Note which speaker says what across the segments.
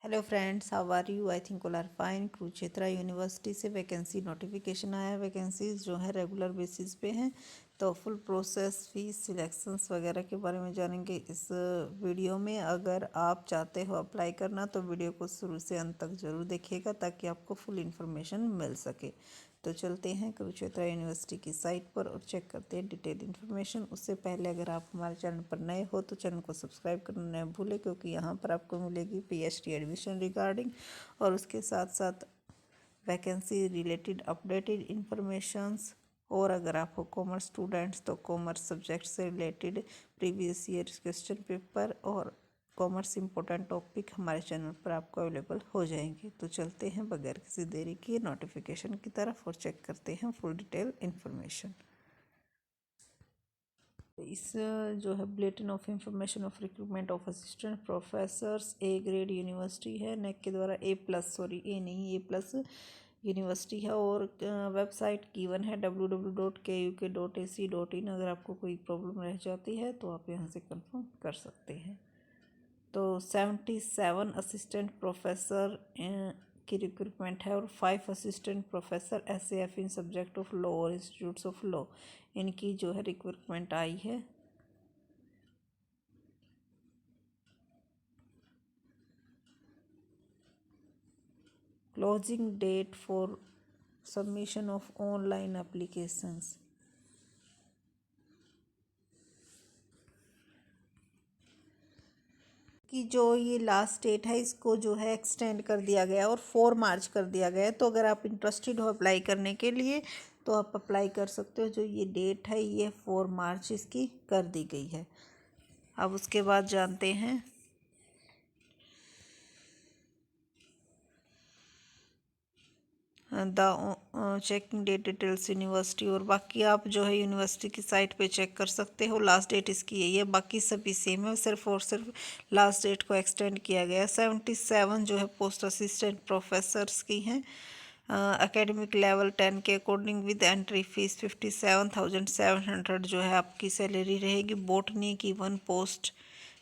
Speaker 1: Hello friends, how are you? I think all are fine. Kurukshetra university से vacancy notification आया है। Vacancies जो है रेगुलर बेसिस पे हैं। तो फुल प्रोसेस, फीस, सिलेक्शंस वगैरह के बारे में जानेंगे इस वीडियो में। अगर आप चाहते हो अप्लाई करना तो वीडियो को शुरू से अंत तक ज़रूर देखिएगा ताकि आपको फुल इन्फॉर्मेशन मिल सके। तो चलते हैं कुरुक्षेत्र यूनिवर्सिटी की साइट पर और चेक करते हैं डिटेल इन्फॉर्मेशन। उससे पहले अगर आप हमारे चैनल पर नए हो तो चैनल को सब्सक्राइब करना न भूलें, क्योंकि यहाँ पर आपको मिलेगी पीएचडी एडमिशन रिगार्डिंग और उसके साथ साथ वैकेंसी रिलेटेड अपडेटेड इन्फॉर्मेशंस। और अगर आप हो कॉमर्स स्टूडेंट्स तो कॉमर्स सब्जेक्ट से related previous year question paper और कॉमर्स इम्पोर्टेंट टॉपिक हमारे चैनल पर आपको अवेलेबल हो जाएंगे। तो चलते हैं बगैर किसी देरी के नोटिफिकेशन की तरफ और चेक करते हैं फुल डिटेल इन्फॉर्मेशन। इस जो है bulletin of information of recruitment of assistant professors A grade university है। नेक के द्वारा ए नहीं, ए+ यूनिवर्सिटी है और वेबसाइट गिवन है www.kuk.ac.in। अगर आपको कोई प्रॉब्लम रह जाती है तो आप यहाँ से कंफर्म कर सकते हैं। तो 77 असिस्टेंट प्रोफेसर की रिक्रूटमेंट है और 5 assistant professor SAF in subject of law और इंस्टीट्यूट्स ऑफ लॉ, इनकी जो है रिक्रूटमेंट आई है। Closing date for submission of online applications कि जो ये लास्ट डेट है इसको जो है एक्सटेंड कर दिया गया और 4 मार्च कर दिया गया है। तो अगर आप इंटरेस्टेड हो अप्लाई करने के लिए तो आप अप्लाई कर सकते हो। जो ये डेट है ये 4 मार्च इसकी कर दी गई है। अब उसके बाद जानते हैं the checking date details university. और बाकी आप जो है यूनिवर्सिटी की साइट पे चेक कर सकते हो। लास्ट डेट इसकी यही है, बाकी सभी सेम है, सिर्फ और सिर्फ लास्ट डेट को एक्सटेंड किया गया है। 77 जो है पोस्ट असिस्टेंट प्रोफेसर्स की हैं। एकेडमिक लेवल 10 के अकॉर्डिंग विद एंट्री फीस 57,700 जो है आपकी सैलरी रहेगी। बॉटनी की 1 पोस्ट,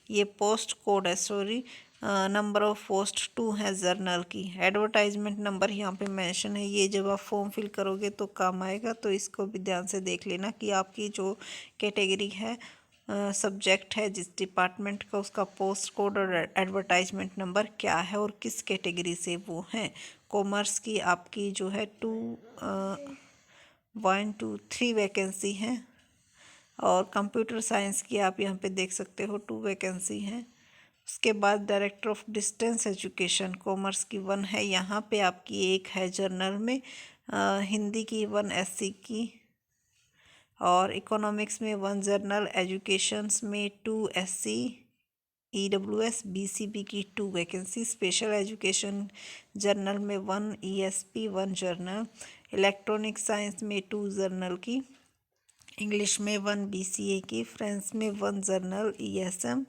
Speaker 1: ये पोस्ट कोड है, सॉरी, नंबर ऑफ पोस्ट 2 है जर्नल की। एडवर्टाइजमेंट नंबर यहाँ पे मेंशन है, ये जब आप फॉर्म फिल करोगे तो काम आएगा। तो इसको भी ध्यान से देख लेना कि आपकी जो कैटेगरी है, सब्जेक्ट है जिस डिपार्टमेंट का, उसका पोस्ट कोड और एडवर्टाइजमेंट नंबर क्या है और किस कैटेगरी से वो हैं। कॉमर्स की आपकी जो है 1 2 3 वैकेंसी हैं और कंप्यूटर साइंस की आप यहाँ पे देख सकते हो 2 वैकेंसी हैं। उसके बाद director of distance education commerce की 1 है, यहाँ पे आपकी 1 है जर्नल में। हिंदी की 1 SC की और इकोनॉमिक्स में 1 जर्नल, एजुकेशंस में 2 SC EWS BCB की 2 वैकेंसी, स्पेशल एजुकेशन जर्नल में 1 ESP 1 जर्नल, इलेक्ट्रॉनिक साइंस में 2 जर्नल की, इंग्लिश में 1 BCA की, फ्रेंच में 1 journal ESM,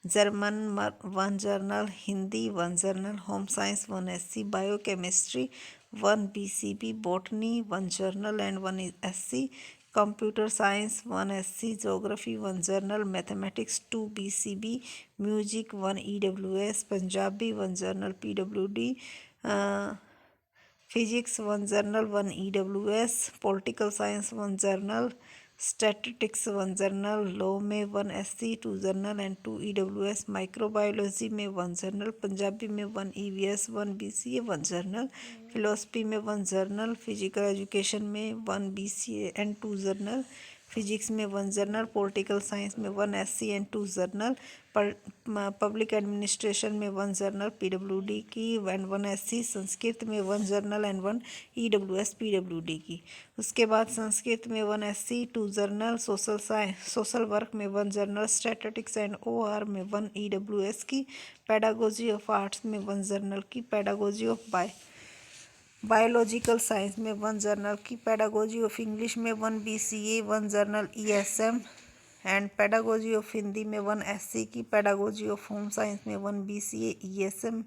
Speaker 1: German 1 journal, Hindi 1 journal, home science 1 SC, biochemistry 1 BCB, botany 1 journal and 1 SC, computer science 1 SC, geography 1 journal, mathematics 2 BCB, music 1 EWS, Punjabi 1 journal PWD, physics 1 journal 1 EWS, political science 1 journal, statistics 1 journal, law में 1 SC 2 journal and 2 EWS, microbiology में 1 journal, Punjabi में 1 EVS 1 BCA 1 journal, philosophy में 1 journal, physical education में 1 BCA and 2 journal, physics में 1 journal, political science में 1 SC and 2 journal, public administration में 1 journal PWD की and 1 SC, Sanskrit में 1 जर्नल एंड 1 EWS PWD की। उसके बाद संस्कृत में 1 SC 2 जर्नल, सोशल वर्क में 1 जर्नल, स्टैटिस्टिक्स एंड OR में 1 EWS की, पेडागोजी ऑफ आर्ट्स में 1 जर्नल की, पेडागोजी ऑफ बायोलॉजिकल साइंस में 1 जर्नल की, पेडागोजी ऑफ इंग्लिश में 1 BCA 1 journal ESM and pedagogy of Hindi में 1 SC की, पेडागोजी ऑफ होम साइंस में 1 BCA ESM,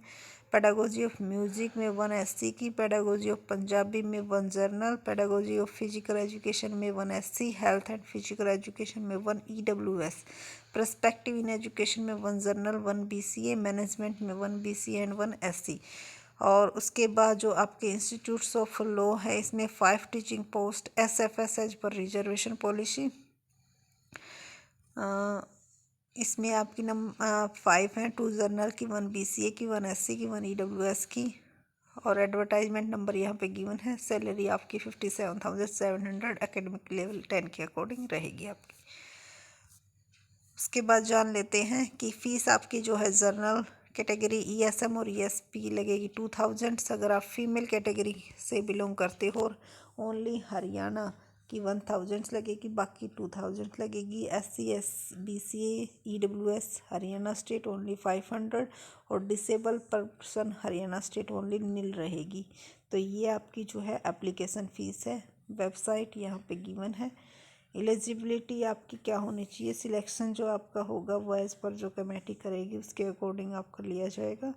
Speaker 1: pedagogy of music में 1 SC की, पेडागोजी ऑफ पंजाबी में 1 journal, pedagogy of physical education में 1 SC, health and physical education में 1 EWS, perspective in education में 1 journal, 1 BCA, management में 1 BCA एंड 1 SC। और उसके बाद जो आपके इंस्टीट्यूट्स ऑफ लॉ है इसमें 5 टीचिंग पोस्ट, SFS एज पर रिजर्वेशन पॉलिसी। इसमें आपकी 5 हैं, 2 जर्नल की, 1 BCA की, 1 SC की, 1 EWS की। और एडवर्टाइजमेंट नंबर यहाँ पे गिवन है। सैलरी आपकी 57,700 एकेडमिक लेवल 10 के अकॉर्डिंग रहेगी आपकी। उसके बाद जान लेते हैं कि फ़ीस आपकी जो है जर्नल कैटेगरी ESM और ESP लगेगी 2000। अगर आप फीमेल कैटेगरी से बिलोंग करते हो और ओनली हरियाणा की 1000 लगेगी, बाकी 2000 लगेगी। SC BCA EWS Haryana state only 500 और disable person Haryana state only nil रहेगी। तो ये आपकी जो है एप्लीकेशन फ़ीस है। वेबसाइट यहाँ पे गिवन है। एलिजिबिलिटी आपकी क्या होनी चाहिए, सिलेक्शन जो आपका होगा वो एज़ पर जो कमेटी करेगी उसके अकॉर्डिंग आपको लिया जाएगा।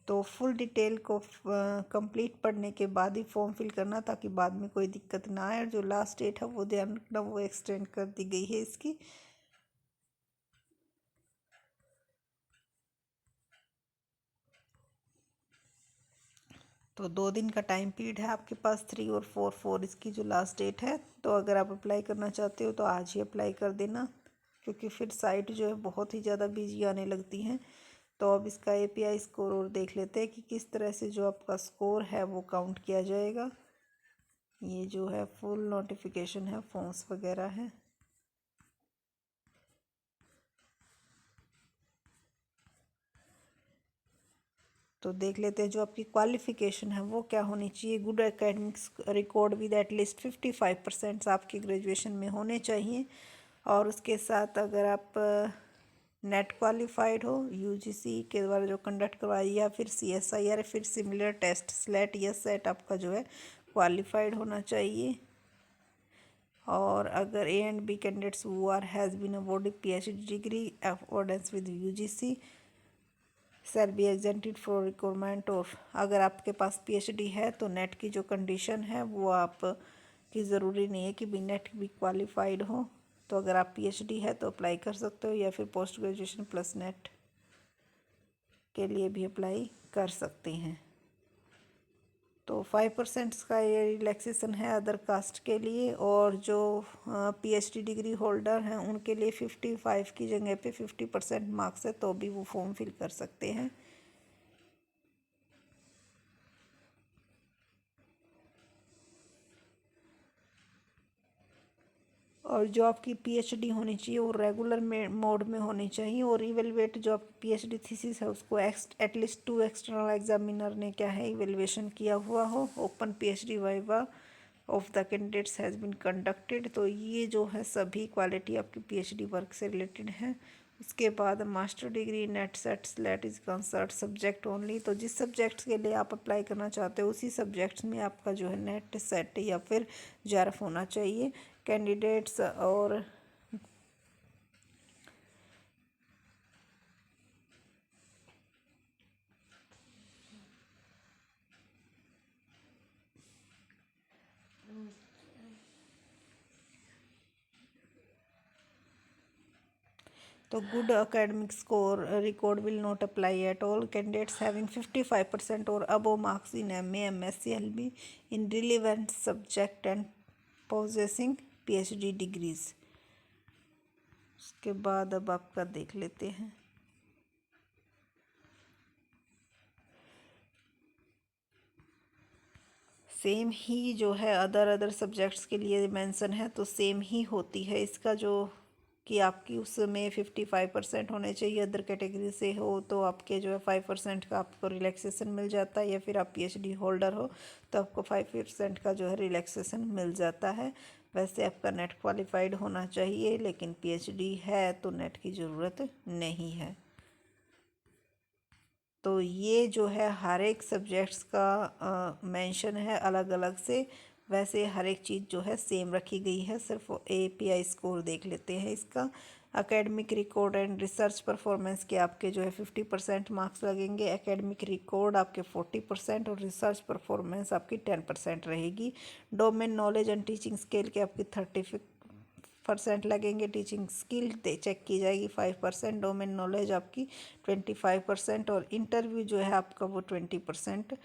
Speaker 1: तो फुल डिटेल को कंप्लीट पढ़ने के बाद ही फॉर्म फिल करना, ताकि बाद में कोई दिक्कत ना आए। और जो लास्ट डेट है वो ध्यान रखना, वो एक्सटेंड कर दी गई है इसकी। तो 2 दिन का टाइम पीरियड है आपके पास, 3 और 4 इसकी जो लास्ट डेट है। तो अगर आप अप्लाई करना चाहते हो तो आज ही अप्लाई कर देना, क्योंकि फिर साइट जो है बहुत ही ज़्यादा बिजी आने लगती हैं। तो अब इसका API स्कोर और देख लेते हैं कि किस तरह से जो आपका स्कोर है वो काउंट किया जाएगा। ये जो है फुल नोटिफिकेशन है, फॉर्म्स वगैरह है। तो देख लेते हैं जो आपकी क्वालिफ़िकेशन है वो क्या होनी चाहिए। Good academics record with at least 55% आपके ग्रेजुएशन में होने चाहिए। और उसके साथ अगर आप नेट क्वालिफाइड हो, UGC के द्वारा जो कंडक्ट करवाई, या फिर CSI या फिर सिमिलर टेस्ट स्लेट या सेट आपका जो है क्वालिफाइड होना चाहिए। और अगर A and B candidates who are has been awarded PhD degree accordance with UGC shall be exempted for requirement of. अगर आपके पास PhD है तो नेट की जो कंडीशन है वो आप की ज़रूरी नहीं है कि भी नेट भी क्वालिफाइड हो। तो अगर आप PhD है तो अप्लाई कर सकते हो, या फिर पोस्ट ग्रेजुएशन प्लस नेट के लिए भी अप्लाई कर सकते हैं। तो 5% का ये रिलैक्सेशन है अदर कास्ट के लिए। और जो PhD डिग्री होल्डर हैं उनके लिए 55 की जगह पे 50% मार्क्स है, तो भी वो फॉर्म फिल कर सकते हैं। और जो आपकी PhD होनी चाहिए वो रेगुलर मोड में होनी चाहिए। और इवेलुएट जो आपकी PhD थीसिस है उसको एटलीस्ट 2 एक्सटर्नल एग्जामिनर ने क्या है इवेलुएशन किया हुआ हो। Open PhD viva of the candidates has been conducted. तो ये जो है सभी क्वालिटी आपकी PhD वर्क से रिलेटेड है। उसके बाद master degree net set slate is concert subject only. तो जिस सब्जेक्ट्स के लिए आप अप्लाई करना चाहते हो उसी सब्जेक्ट्स में आपका जो है नेट सेट या फिर JRF होना चाहिए। कैंडिडेट्स और तो good academic score record will not apply at all. Candidates having 55% or above marks in MA, MSc, LB in relevant subject and possessing PhD degrees। उसके बाद अब आपका देख लेते हैं। सेम ही जो है अदर सब्जेक्ट्स के लिए मेंशन है, तो सेम ही होती है इसका जो कि आपकी उसमें 55% होने चाहिए। अदर कैटेगरी से हो तो आपके जो है 5% का आपको रिलैक्सेशन मिल जाता है, या फिर आप PhD होल्डर हो तो आपको 5% का जो है रिलैक्सेशन मिल जाता है। वैसे आपका नेट क्वालिफाइड होना चाहिए, लेकिन PhD है तो नेट की ज़रूरत नहीं है। तो ये जो है हर एक सब्जेक्ट्स का मेंशन है अलग अलग से। वैसे हर एक चीज़ जो है सेम रखी गई है। सिर्फ API स्कोर देख लेते हैं इसका। Academic record and research performance के आपके जो है 50% मार्क्स लगेंगे। एकेडमिक रिकॉर्ड आपके 40% और रिसर्च परफॉर्मेंस आपकी 10% रहेगी। Domain knowledge and teaching skill के आपकी 30% लगेंगे। टीचिंग स्किल चेक की जाएगी 5%। डोमेन नॉलेज आपकी 25% और इंटरव्यू जो है आपका वो 20%।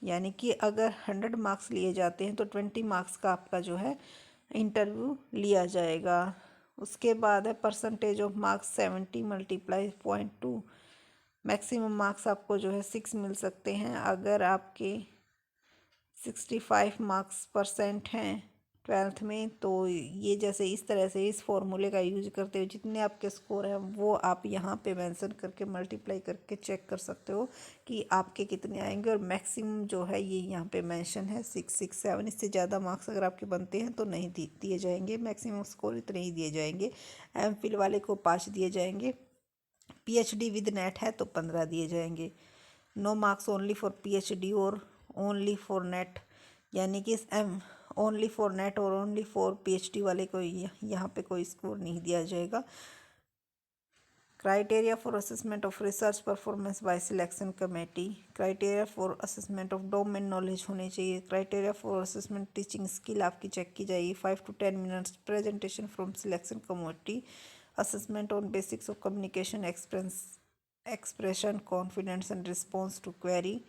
Speaker 1: यानी कि अगर 100 मार्क्स लिए जाते हैं तो 20 मार्क्स का आपका जो है इंटरव्यू लिया जाएगा। उसके बाद है percentage of marks 70 × 0.2। Maximum marks आपको जो है 6 मिल सकते हैं। अगर आपके 65 मार्क्स परसेंट हैं 12th में, तो ये जैसे इस तरह से इस फॉर्मूले का यूज करते हुए जितने आपके स्कोर हैं वो आप यहाँ पे मेंशन करके मल्टीप्लाई करके चेक कर सकते हो कि आपके कितने आएंगे। और मैक्सिमम जो है ये यहाँ पे मेंशन है 667। इससे ज़्यादा मार्क्स अगर आपके बनते हैं तो नहीं दिए जाएंगे। मैक्सिमम स्कोर इतने ही दिए जाएंगे। एमफिल वाले को 5 दिए जाएंगे। PhD विद नेट है तो 15 दिए जाएंगे। No marks only for PhD और ओनली फॉर नेट, यानी कि ओनली फॉर नेट और ओनली फॉर PhD वाले को यहाँ पे कोई स्कोर नहीं दिया जाएगा। Criteria for assessment of research performance by selection committee. Criteria for assessment of domain knowledge होने चाहिए। Criteria for assessment teaching skill आपकी चेक की जाएगी। 5 to 10 minutes presentation from selection committee. Assessment on basics of communication expression confidence and response to query.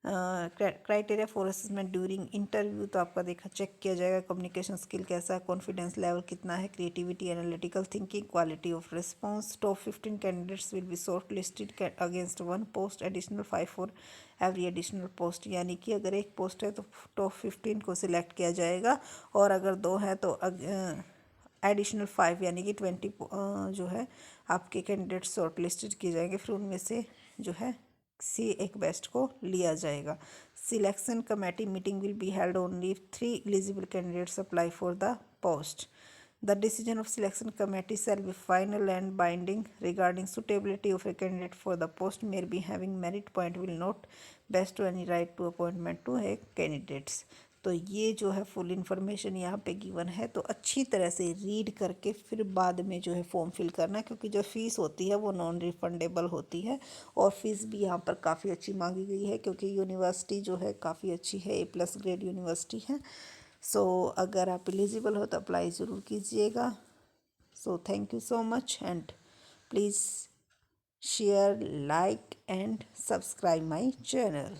Speaker 1: Criteria for assessment during interview तो आपका देखा check किया जाएगा कम्युनिकेशन स्किल कैसा है, कॉन्फिडेंस लेवल कितना है, creativity, analytical thinking, quality of response. Top 15 candidates will be short listed against 1 post, additional 5 for every additional post. यानी कि अगर एक पोस्ट है तो टॉप 15 को सिलेक्ट किया जाएगा और अगर 2 है तो एडिशनल 5 यानी कि 20 जो है आपके कैंडिडेट्स शॉर्ट लिस्टेड किए जाएंगे। फिर उनमें से जो है एक बेस्ट को लिया जाएगा। Selection committee meeting will be held only 3 eligible candidates apply for the post. The decision of selection committee shall be final and binding regarding suitability of a candidate for the post may be having merit point will not best to any right to appointment to a candidates। तो ये जो है full information यहाँ पे given है, तो अच्छी तरह से रीड करके फिर बाद में जो है फॉर्म फिल करना, क्योंकि जो फ़ीस होती है वो नॉन रिफंडेबल होती है। और फीस भी यहाँ पर काफ़ी अच्छी मांगी गई है क्योंकि यूनिवर्सिटी जो है काफ़ी अच्छी है, A+ ग्रेड यूनिवर्सिटी है। सो अगर आप एलिजिबल हो तो अप्लाई ज़रूर कीजिएगा। So thank you so much and please share, like and subscribe my channel.